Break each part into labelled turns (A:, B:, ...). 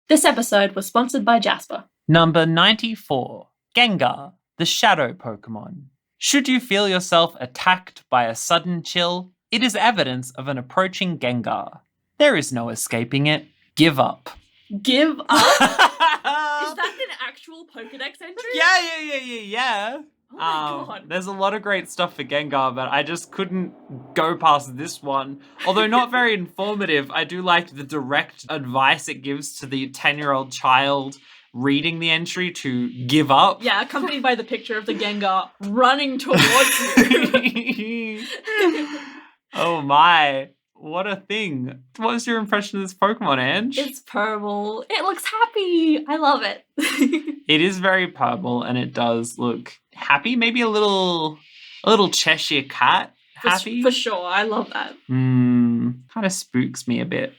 A: This episode was sponsored by Jasper.
B: Number 94, Gengar, the shadow Pokemon. Should you feel yourself attacked by a sudden chill, it is evidence of an approaching Gengar. There is no escaping it. Give up.
A: Give up? Is that an actual Pokedex entry?
B: Yeah.
A: Oh my god.
B: There's a lot of great stuff for Gengar, but I just couldn't go past this one. Although not very informative, I do like the direct advice it gives to the 10-year-old child reading the entry to give up.
A: Yeah, accompanied by the picture of the Gengar running towards you.
B: Oh my. What a thing. What was your impression of this Pokemon, Ange?
A: It's purple. It looks happy. I love it.
B: It is very purple and it does look happy. Maybe a little Cheshire cat happy.
A: For sure. I love that.
B: Kind of spooks me a bit.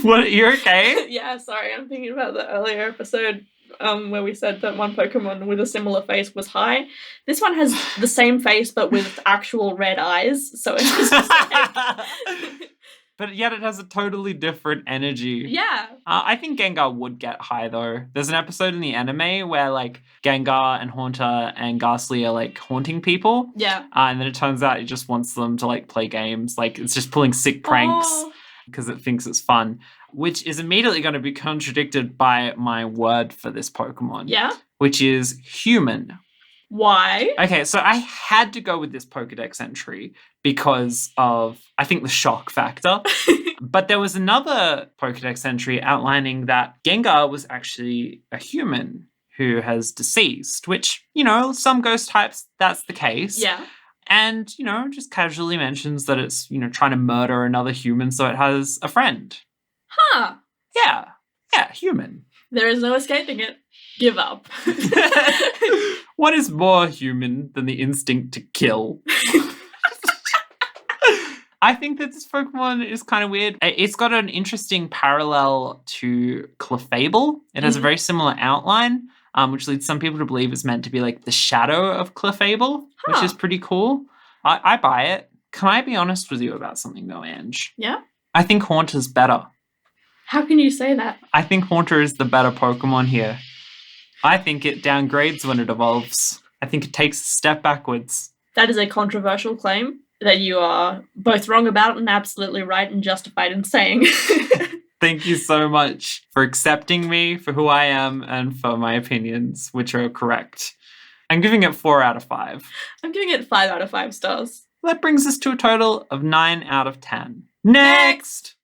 B: What? You're okay?
A: Yeah, sorry. I'm thinking about the earlier episode where we said that one Pokemon with a similar face was high. This one has the same face but with actual red eyes, so it's just like...
B: But yet it has a totally different energy.
A: Yeah.
B: I think Gengar would get high though. There's an episode in the anime where like Gengar and Haunter and Ghastly are like haunting people.
A: Yeah.
B: And then it turns out it just wants them to like play games. Like it's just pulling sick pranks because it thinks it's fun. Which is immediately going to be contradicted by my word for this Pokemon.
A: Yeah?
B: Which is human.
A: Why?
B: Okay, so I had to go with this Pokedex entry because of, I think, the shock factor. But there was another Pokedex entry outlining that Gengar was actually a human who has deceased, which, you know, some ghost types, that's the case.
A: Yeah.
B: And, you know, just casually mentions that it's, you know, trying to murder another human so it has a friend.
A: Huh.
B: Yeah, human.
A: There is no escaping it. Give up.
B: What is more human than the instinct to kill? I think that this Pokemon is kind of weird. It's got an interesting parallel to Clefable. It has a very similar outline, which leads some people to believe it's meant to be like the shadow of Clefable, which is pretty cool. I buy it. Can I be honest with you about something though, Ange?
A: Yeah?
B: I think Haunter's better.
A: How can you say that?
B: I think Haunter is the better Pokemon here. I think it downgrades when it evolves. I think it takes a step backwards.
A: That is a controversial claim that you are both wrong about and absolutely right and justified in saying.
B: Thank you so much for accepting me for who I am and for my opinions, which are correct. I'm giving it 4 out of 5.
A: I'm giving it 5 out of 5 stars.
B: That brings us to a total of 9 out of 10. Next!